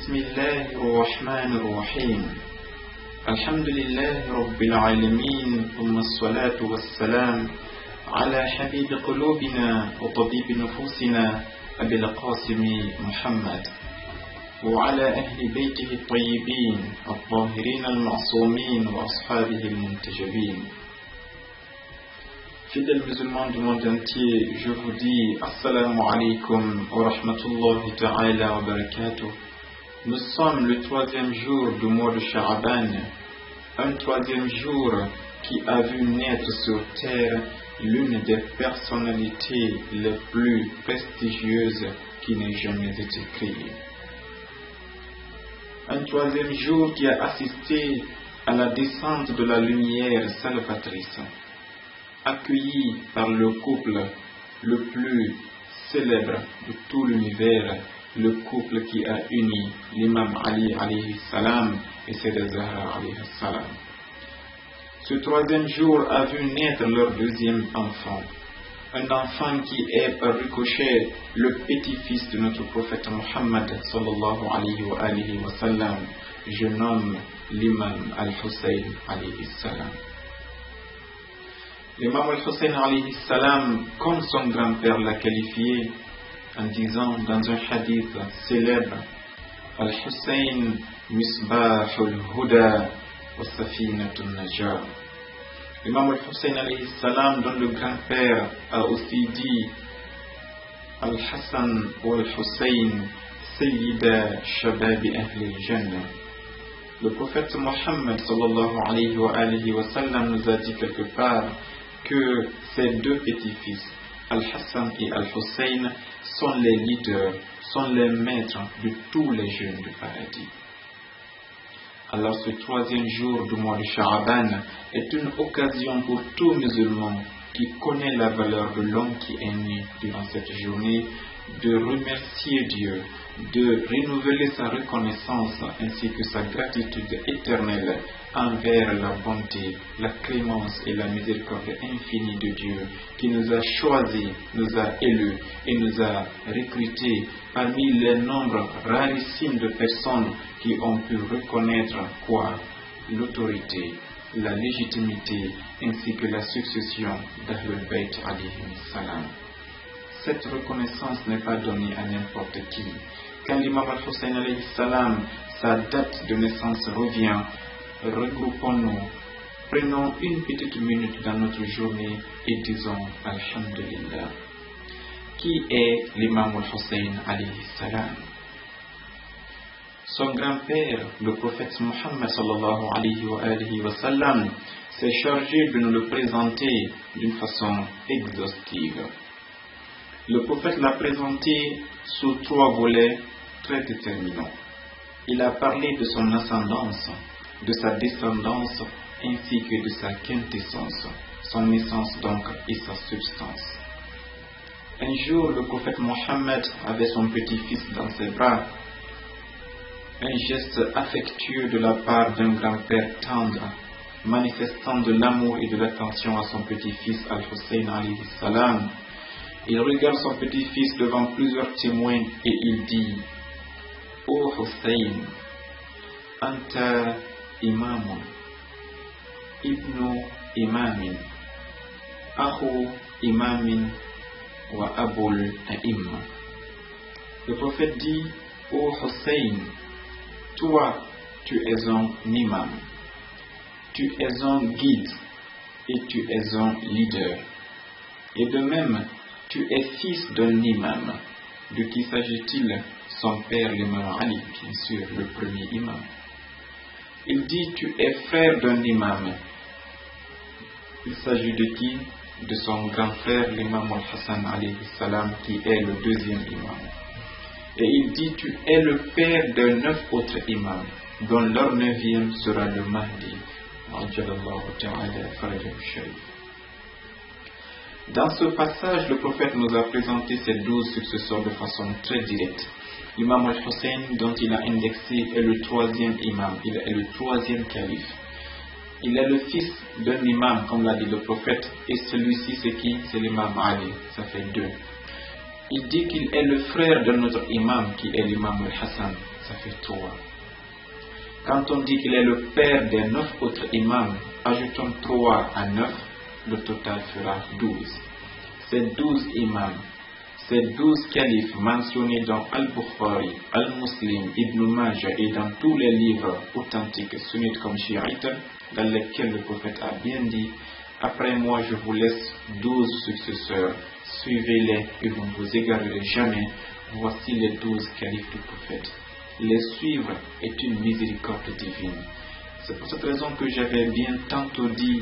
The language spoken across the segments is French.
بسم الله الرحمن الرحيم الحمد لله رب العالمين ثم الصلاة والسلام على حبيب قلوبنا وطبيب نفوسنا أبي القاسم محمد وعلى أهل بيته الطيبين الطاهرين المعصومين وأصحابه المنتجبين. Fidèles musulmans du monde entier, je vous dis Assalamu alaikum wa rahmatullahi ta'ala wa barakatuh. Nous sommes le 3e jour du mois de Sha'ban, un 3e jour qui a vu naître sur terre l'une des personnalités les plus prestigieuses qui n'ait jamais été créée. Un 3e jour qui a assisté à la descente de la lumière salvatrice, accueilli par le couple le plus célèbre de tout l'univers, le couple qui a uni l'imam Ali alayhi salam et Sayyidah Zahra alayhi salam. Ce 3e jour a vu naître leur 2e enfant, un enfant qui est par ricochet le petit-fils de notre prophète Muhammad sallallahu alayhi wa sallam, je nomme l'imam Al-Hussein alayhi salam. L'imam Al-Hussein alayhi salam, comme son grand-père l'a qualifié en disant dans un hadith célèbre, Al-Hussein misbahul huda wa safinatun najah. L'imam Al-Hussein alayhi salam, dont le grand-père a aussi dit Al-Hassan wa Al-Hussein sayyida shababi ahli al-jannah. Le prophète Muhammad sallallahu alayhi wa sallam nous a dit quelque part que ces deux petits-fils, Al-Hassan et Al-Hussein, sont les leaders, sont les maîtres de tous les jeunes du paradis. Alors ce 3e jour du mois de Sha'ban est une occasion pour tout musulman qui connaît la valeur de l'homme qui est né durant cette journée de remercier Dieu, de renouveler sa reconnaissance ainsi que sa gratitude éternelle envers la bonté, la clémence et la miséricorde infinie de Dieu qui nous a choisis, nous a élus et nous a recrutés parmi les nombres rarissimes de personnes qui ont pu reconnaître quoi? L'autorité, la légitimité ainsi que la succession d'Ahlul Bayt alayhi salam. Cette reconnaissance n'est pas donnée à n'importe qui. Quand l'imam Al-Hussein alayhi salam, sa date de naissance revient, regroupons-nous, prenons une petite minute dans notre journée et disons Alhamdulillah. Qui est l'imam Al-Hussein alayhi salam? Son grand-père, le prophète Muhammad sallallahu alayhi wa sallam, s'est chargé de nous le présenter d'une façon exhaustive. Le prophète l'a présenté sous 3 volets très déterminants. Il a parlé de son ascendance, de sa descendance ainsi que de sa quintessence, son essence donc et sa substance. Un jour, le prophète Mohammed avait son petit-fils dans ses bras. Un geste affectueux de la part d'un grand-père tendre, manifestant de l'amour et de l'attention à son petit-fils Al-Hussein alayhi salam. Il regarde son petit-fils devant plusieurs témoins et il dit: Ô Hussein, Anta imamun, ibnu imamin, akhu imamin wa abul a'imma. Le prophète dit: Ô Hussein, toi, tu es un imam, tu es un guide et tu es un leader. Et de même, tu es fils d'un imam. De qui s'agit-il? Son père, l'imam Ali, bien sûr, le premier imam. Il dit: tu es frère d'un imam. Il s'agit de qui? De son grand frère, l'imam Al-Hassan alayhi salam, qui est le 2e imam. Et il dit: tu es le père de 9 autres imams, dont leur 9e sera le Mahdi. Dans ce passage, le prophète nous a présenté ses 12 successeurs de façon très directe. L'imam Al-Hussein, dont il a indexé, est le 3e imam, il est le 3e calife. Il est le fils d'un imam, comme l'a dit le prophète, et celui-ci c'est qui? C'est l'imam Ali, ça fait 2. Il dit qu'il est le frère de notre imam, qui est l'imam Al-Hassan, ça fait 3. Quand on dit qu'il est le père des 9 autres imams, ajoutons 3 à 9, le total fera 12. Ces 12 imams, ces 12 califes mentionnés dans Al-Bukhari, Al-Muslim, Ibn Majah et dans tous les livres authentiques sunnites comme chiites, dans lesquels le prophète a bien dit: après moi je vous laisse 12 successeurs, suivez-les et vous ne vous égarerez jamais. Voici les 12 califes du prophète. Les suivre est une miséricorde divine. C'est pour cette raison que j'avais bien tantôt dit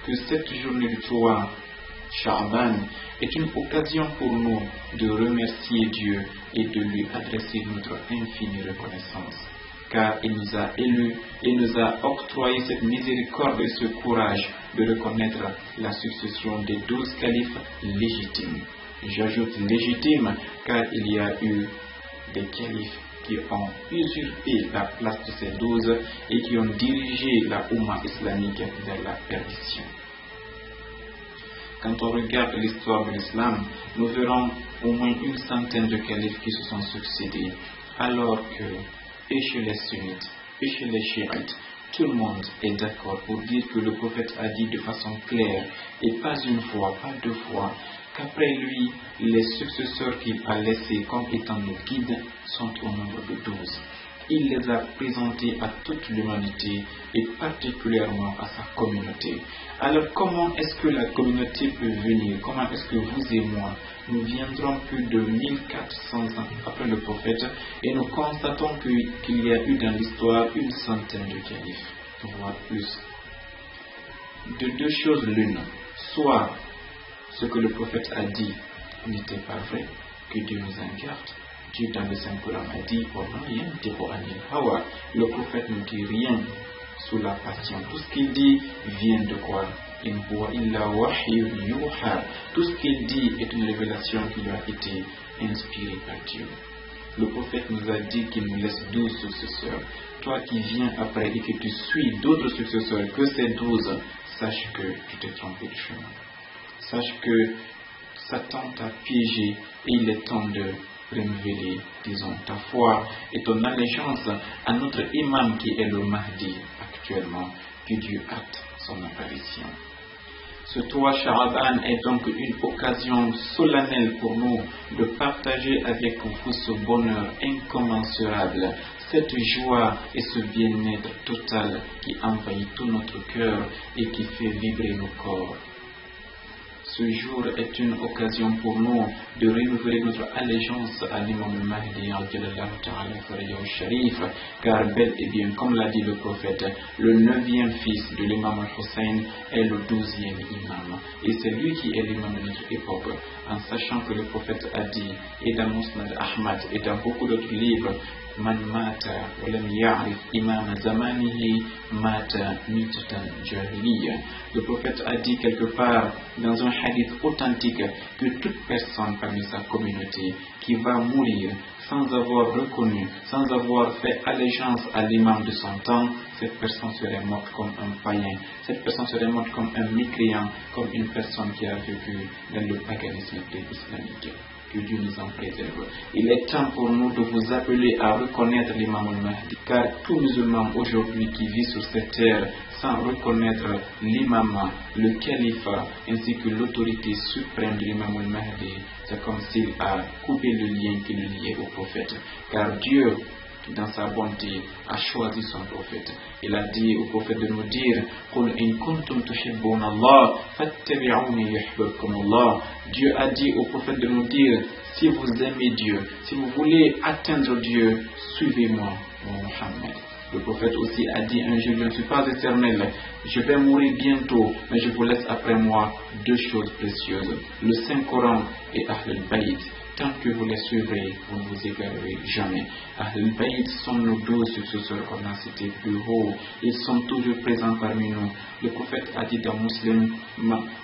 que cette journée du 3 Sha'ban est une occasion pour nous de remercier Dieu et de lui adresser notre infinie reconnaissance, car il nous a élus et nous a octroyé cette miséricorde et ce courage de reconnaître la succession des 12 califes légitimes. J'ajoute légitimes car il y a eu des califes qui ont usurpé la place de ces 12 et qui ont dirigé la Oumma islamique vers la perdition. Quand on regarde l'histoire de l'islam, nous verrons au moins une centaine de califes qui se sont succédés, alors que, et chez les sunnites, et chez les chiites, tout le monde est d'accord pour dire que le prophète a dit de façon claire, et pas une fois, pas 2 fois, qu'après lui, les successeurs qu'il a laissés comme étant nos guides sont au nombre de 12. Il les a présentés à toute l'humanité et particulièrement à sa communauté. Alors comment est-ce que la communauté peut venir? Comment est-ce que vous et moi, nous viendrons plus de 1400 ans après le prophète et nous constatons qu'il y a eu dans l'histoire une centaine de califes, voire plus? De 2 choses l'une, soit ce que le prophète a dit n'était pas vrai, que Dieu nous en garde. Dieu dans le Saint-Coran a dit: le prophète ne dit rien sous la passion. Tout ce qu'il dit vient de quoi? Tout ce qu'il dit est une révélation qui lui a été inspirée par Dieu. Le prophète nous a dit qu'il nous laisse 12 successeurs. Toi qui viens après et que tu suis d'autres successeurs que ces 12, sache que tu t'es trompé de chemin. Sache que Satan t'a piégé et il est temps de renouveler, disons, ta foi et ton allégeance à notre imam qui est le Mahdi actuellement, que Dieu hâte son apparition. Ce 3 Sha'ban est donc une occasion solennelle pour nous de partager avec vous ce bonheur incommensurable, cette joie et ce bien-être total qui envahit tout notre cœur et qui fait vibrer nos corps. Ce jour est une occasion pour nous de renouveler notre allégeance à l'imam Mahdi al-Sharif, car bel et bien, comme l'a dit le prophète, le 9e fils de l'imam al-Hussein est le 12e imam. Et c'est lui qui est l'imam de notre époque, en sachant que le prophète a dit, et dans Musnad Ahmad et dans beaucoup d'autres livres, Man mata walam ya'rif imam zamanihi mata mitatan jahiliya. Le prophète a dit quelque part dans un hadith authentique que toute personne parmi sa communauté qui va mourir sans avoir reconnu, sans avoir fait allégeance à l'imam de son temps, cette personne serait morte comme un païen, cette personne serait morte comme un mécréant, comme une personne qui a vécu dans le paganisme islamique. Que Dieu nous en préserve. Il est temps pour nous de vous appeler à reconnaître l'imam al-Mahdi, car tout musulman aujourd'hui qui vit sur cette terre sans reconnaître l'imam, le califat, ainsi que l'autorité suprême de l'imam al-Mahdi, c'est comme s'il a coupé le lien qui le liait au prophète. Car Dieu, dans sa bonté, a choisi son prophète. Il a dit au prophète de nous dire: Qul in kuntum tuhibbuna Allah fattabi'uni yuhibbukum Allah. Dieu a dit au prophète de nous dire: si vous aimez Dieu, si vous voulez atteindre Dieu, suivez-moi, mon Mohammed. Le prophète aussi a dit un jour: je ne suis pas éternel, je vais mourir bientôt, mais je vous laisse après moi 2 choses précieuses, le Saint-Coran et Ahl al-Bayt. Tant que vous les suivrez, vous ne vous égarerez jamais. Ahl al-Bayt sont nos 12 successeurs qu'on a cités plus haut. Ils sont toujours présents parmi nous. Le prophète a dit dans Muslim: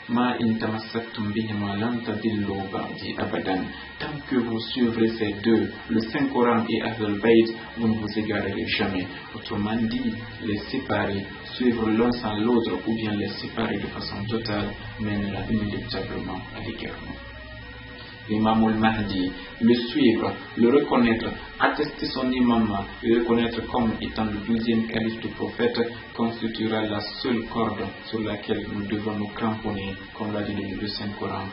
Ma in tamassaktum bihima lan tadillu ba'di abadan. Tant que vous suivrez ces 2, le Saint-Coran et Ahl al-Bayt, vous ne vous égarerez jamais. Autrement dit, les séparer, suivre l'un sans l'autre ou bien les séparer de façon totale mènera inéluctablement à l'égarement. l'imam al-Mahdi, le suivre, le reconnaître, attester son imam, le reconnaître comme étant le 12e calife du prophète, constituera la seule corde sur laquelle nous devons nous cramponner, comme l'a dit le Saint-Coran.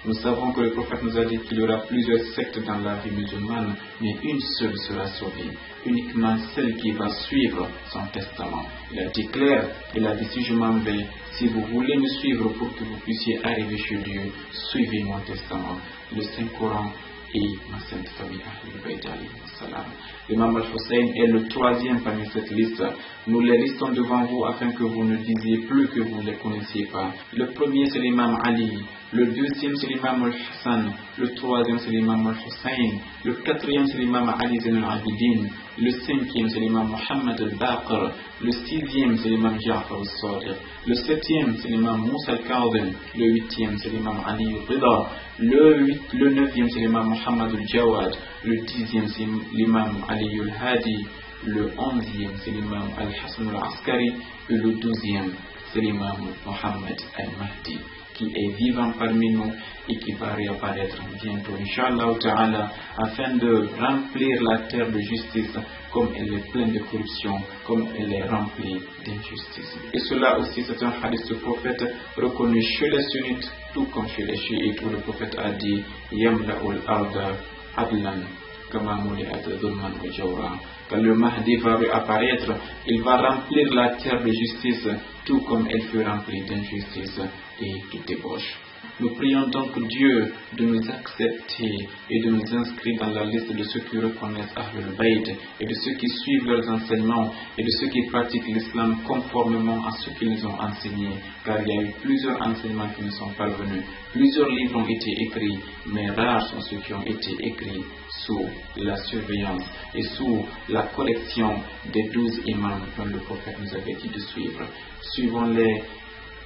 Nous savons que le prophète nous a dit qu'il y aura plusieurs sectes dans la vie musulmane, mais une seule sera sauvée, uniquement celle qui va suivre son testament. Il a dit clair, il a dit si je m'en vais, si vous voulez me suivre pour que vous puissiez arriver chez Dieu, suivez mon testament, le Saint-Coran et ma sainte famille Ahlul Bayt alayhi salam. L'imam al-Hussein est le 3e parmi cette liste. Nous les listons devant vous afin que vous ne disiez plus que vous ne les connaissiez pas. Le premier c'est l'imam Ali, le 2e c'est l'imam al-Hassan, le 3e c'est l'imam al-Hussein, le 4e c'est l'imam Ali Zain al-Abidin, le 5e c'est l'imam Muhammad al-Baqir, le 6e c'est l'imam Ja'far al-Sadiq, le 7e c'est l'imam Moussa al-Kadhim, le 8e c'est l'imam Ali al-Rida, le 9e c'est l'imam Muhammad al-Jawad, le 10e c'est l'imam Ali al-Hadi, le 11e c'est l'imam al-Hassan al-Askari et le 12e c'est l'imam Muhammad al-Mahdi qui est vivant parmi nous et qui va réapparaître bientôt, Inch'Allah Ta'ala, afin de remplir la terre de justice comme elle est pleine de corruption, comme elle est remplie d'injustice. Et cela aussi, c'est un hadith du prophète reconnu chez les sunnites, tout comme chez les chiites, où le prophète a dit Yamla'ul arda adlan kama muli'at dhulman wa jawra. Quand le Mahdi va réapparaître, il va remplir la terre de justice, tout comme elle fut remplie d'injustice et de débauche. Nous prions donc Dieu de nous accepter et de nous inscrire dans la liste de ceux qui reconnaissent Ahlul Bayt et de ceux qui suivent leurs enseignements et de ceux qui pratiquent l'islam conformément à ce qu'ils ont enseigné, car il y a eu plusieurs enseignements qui nous sont parvenus, plusieurs livres ont été écrits, mais rares sont ceux qui ont été écrits sous la surveillance et sous la collection des 12 imams dont le prophète nous avait dit de suivre. Suivons-les,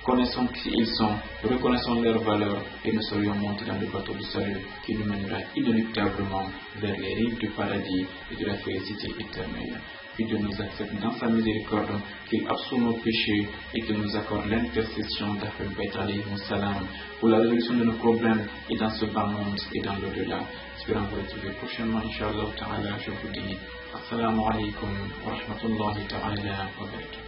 connaissons qui ils sont, reconnaissons leurs valeurs et nous serions montés dans le bateau du salut qui nous mènera inéluctablement vers les rives du paradis et de la félicité éternelle. Puis Dieu nous accepte dans sa miséricorde, qu'il absorbe nos péchés et qu'il nous accorde l'intercession d'Ahlul Bayt alayhi salam pour la résolution de nos problèmes et dans ce bas monde et dans l'au-delà. Espérons vous retrouver prochainement, Inch'Allah Ta'ala. Je vous dis Assalamu alaikum wa rahmatullahi ta'ala wa barakatuh.